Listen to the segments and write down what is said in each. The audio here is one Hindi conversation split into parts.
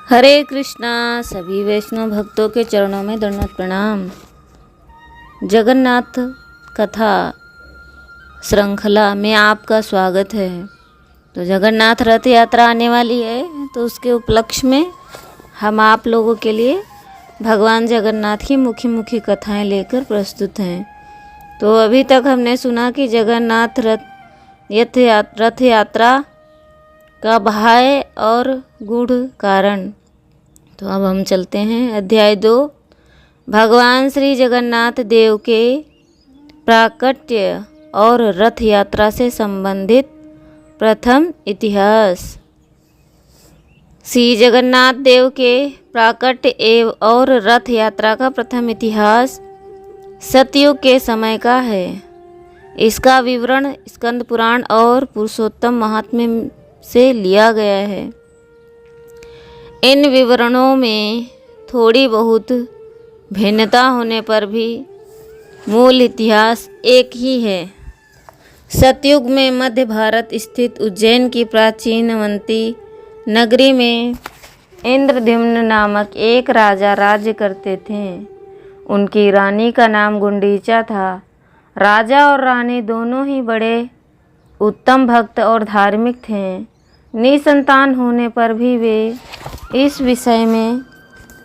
हरे कृष्णा। सभी वैष्णव भक्तों के चरणों में दंडवत प्रणाम। जगन्नाथ कथा श्रृंखला में आपका स्वागत है। तो जगन्नाथ रथ यात्रा आने वाली है, तो उसके उपलक्ष्य में हम आप लोगों के लिए भगवान जगन्नाथ की मुख्य मुख्य कथाएं लेकर प्रस्तुत हैं। तो अभी तक हमने सुना कि जगन्नाथ रथ यात्रा का भाय और गूढ़ कारण। तो अब हम चलते हैं अध्याय 2, भगवान श्री जगन्नाथ देव के प्राकट्य और रथ यात्रा से संबंधित प्रथम इतिहास। श्री जगन्नाथ देव के प्राकट्य और रथ यात्रा का प्रथम इतिहास सतयुग के समय का है। इसका विवरण स्कंद पुराण और पुरुषोत्तम महात्म्य से लिया गया है। इन विवरणों में थोड़ी बहुत भिन्नता होने पर भी मूल इतिहास एक ही है। सतयुग में मध्य भारत स्थित उज्जैन की प्राचीनवंती नगरी में इंद्रद्युम्न नामक एक राजा राज्य करते थे। उनकी रानी का नाम गुंडीचा था। राजा और रानी दोनों ही बड़े उत्तम भक्त और धार्मिक थे। निसंतान होने पर भी वे इस विषय में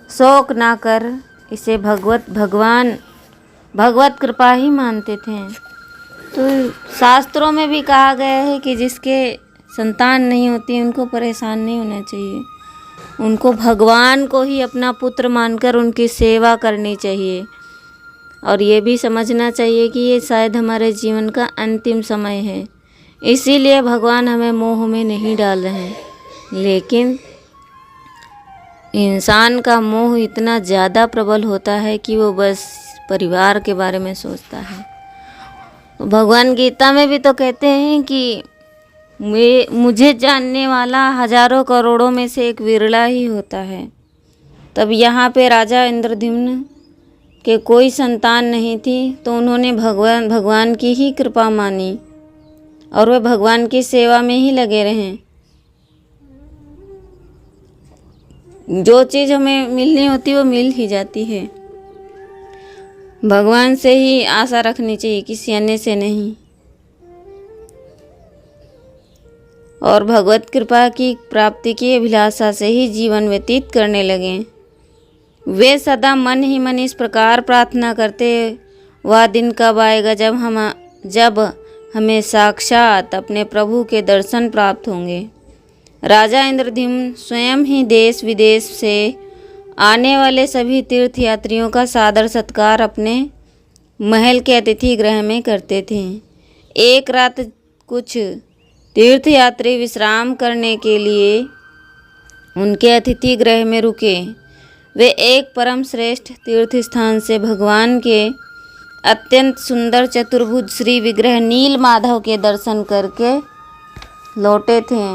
शोक ना कर इसे भगवत कृपा ही मानते थे। तो शास्त्रों में भी कहा गया है कि जिसके संतान नहीं होती उनको परेशान नहीं होना चाहिए, उनको भगवान को ही अपना पुत्र मानकर उनकी सेवा करनी चाहिए। और ये भी समझना चाहिए कि ये शायद हमारे जीवन का अंतिम समय है, इसीलिए भगवान हमें मोह में नहीं डाल रहे हैं। लेकिन इंसान का मोह इतना ज़्यादा प्रबल होता है कि वो बस परिवार के बारे में सोचता है। तो भगवान गीता में भी तो कहते हैं कि मुझे जानने वाला हजारों करोड़ों में से एक विरला ही होता है। तब यहाँ पे राजा इंद्रद्युम्न के कोई संतान नहीं थी, तो उन्होंने भगवान की ही कृपा मानी और वे भगवान की सेवा में ही लगे रहें। जो चीज़ हमें मिलनी होती वो मिल ही जाती है। भगवान से ही आशा रखनी चाहिए, किसी अन्य से नहीं। और भगवत कृपा की प्राप्ति की अभिलाषा से ही जीवन व्यतीत करने लगे। वे सदा मन ही मन इस प्रकार प्रार्थना करते, वह दिन कब आएगा जब हमें साक्षात अपने प्रभु के दर्शन प्राप्त होंगे। राजा इंद्रद्युम्न स्वयं ही देश विदेश से आने वाले सभी तीर्थ यात्रियों का सादर सत्कार अपने महल के अतिथि गृह में करते थे। एक रात कुछ तीर्थ यात्री विश्राम करने के लिए उनके अतिथि गृह में रुके। वे एक परम श्रेष्ठ तीर्थ स्थान से भगवान के अत्यंत सुंदर चतुर्भुज श्री विग्रह नील माधव के दर्शन करके लौटे थे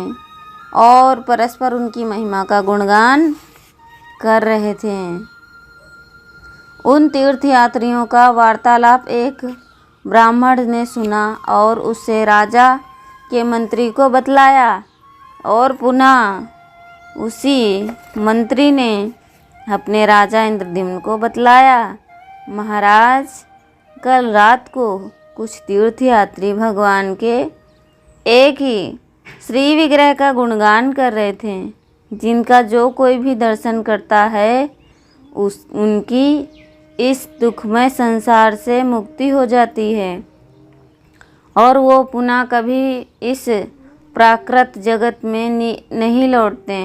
और परस्पर उनकी महिमा का गुणगान कर रहे थे। उन तीर्थ यात्रियों का वार्तालाप एक ब्राह्मण ने सुना और उससे राजा के मंत्री को बतलाया। और पुनः उसी मंत्री ने अपने राजा इंद्रद्युम्न को बतलाया, महाराज, कल रात को कुछ तीर्थ यात्री भगवान के एक ही श्री विग्रह का गुणगान कर रहे थे, जिनका जो कोई भी दर्शन करता है उनकी इस दुखमय संसार से मुक्ति हो जाती है और वो पुनः कभी इस प्राकृत जगत में नहीं लौटते।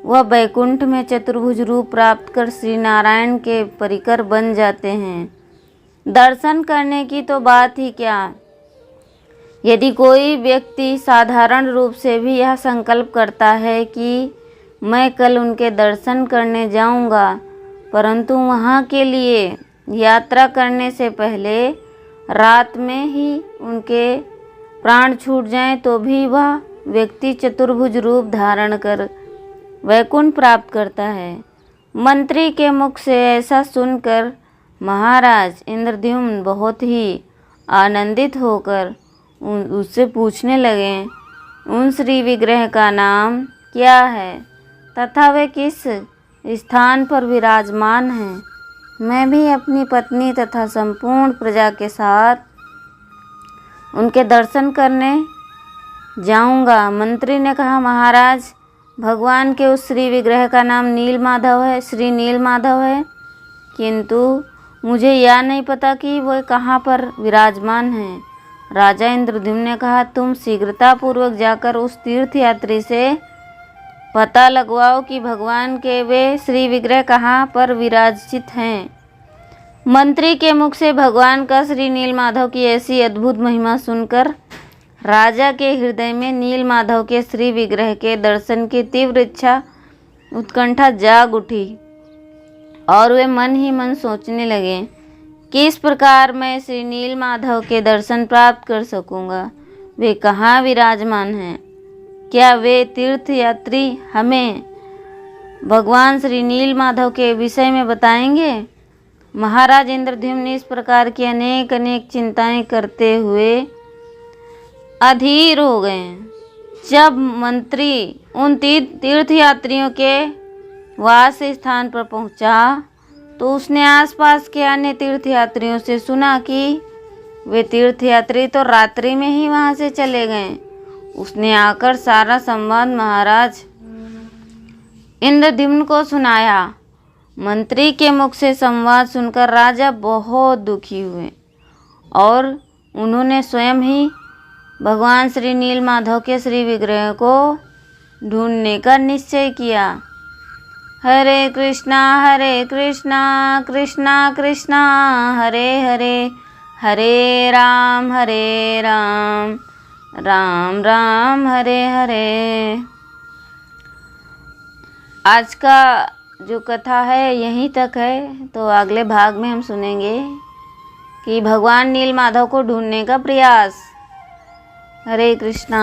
वह बैकुंठ में चतुर्भुज रूप प्राप्त कर श्री नारायण के परिकर बन जाते हैं। दर्शन करने की तो बात ही क्या, यदि कोई व्यक्ति साधारण रूप से भी यह संकल्प करता है कि मैं कल उनके दर्शन करने जाऊंगा, परंतु वहां के लिए यात्रा करने से पहले रात में ही उनके प्राण छूट जाएं, तो भी वह व्यक्ति चतुर्भुज रूप धारण कर वैकुंठ प्राप्त करता है। मंत्री के मुख से ऐसा सुनकर महाराज इंद्रद्युम्न बहुत ही आनंदित होकर उससे पूछने लगे, उन श्री विग्रह का नाम क्या है? तथा वे किस स्थान पर विराजमान हैं। मैं भी अपनी पत्नी तथा संपूर्ण प्रजा के साथ उनके दर्शन करने जाऊंगा। मंत्री ने कहा, महाराज, भगवान के उस श्री विग्रह का नाम नीलमाधव है, श्री नीलमाधव है, किंतु मुझे यह नहीं पता कि वह कहाँ पर विराजमान हैं। राजा इंद्रद्युम्न ने कहा, तुम शीघ्रतापूर्वक जाकर उस तीर्थयात्री से पता लगवाओ कि भगवान के वे श्री विग्रह कहाँ पर विराजित हैं। मंत्री के मुख से भगवान का श्री नीलमाधव की ऐसी अद्भुत महिमा सुनकर राजा के हृदय में नीलमाधव के श्री विग्रह के दर्शन की तीव्र इच्छा, उत्कंठा जाग उठी और वे मन ही मन सोचने लगे, किस प्रकार मैं श्री नीलमाधव के दर्शन प्राप्त कर सकूंगा। वे कहाँ विराजमान हैं? क्या वे तीर्थयात्री हमें भगवान श्री नीलमाधव के विषय में बताएंगे? महाराज इंद्रद्युम्न इस प्रकार की अनेक अनेक चिंताएं करते हुए अधीर हो गए। जब मंत्री उन तीर्थयात्रियों के वास स्थान पर पहुंचा तो उसने आसपास के अन्य तीर्थयात्रियों से सुना कि वे तीर्थयात्री तो रात्रि में ही वहां से चले गए। उसने आकर सारा संवाद महाराज इंद्रद्युम्न को सुनाया। मंत्री के मुख से संवाद सुनकर राजा बहुत दुखी हुए और उन्होंने स्वयं ही भगवान श्री नीलमाधव के श्री विग्रह को ढूंढने का निश्चय किया। हरे कृष्णा कृष्णा कृष्णा हरे हरे, हरे राम राम राम हरे हरे। आज का जो कथा है यहीं तक है, तो अगले भाग में हम सुनेंगे कि भगवान नीलमाधव को ढूंढने का प्रयास। हरे कृष्णा।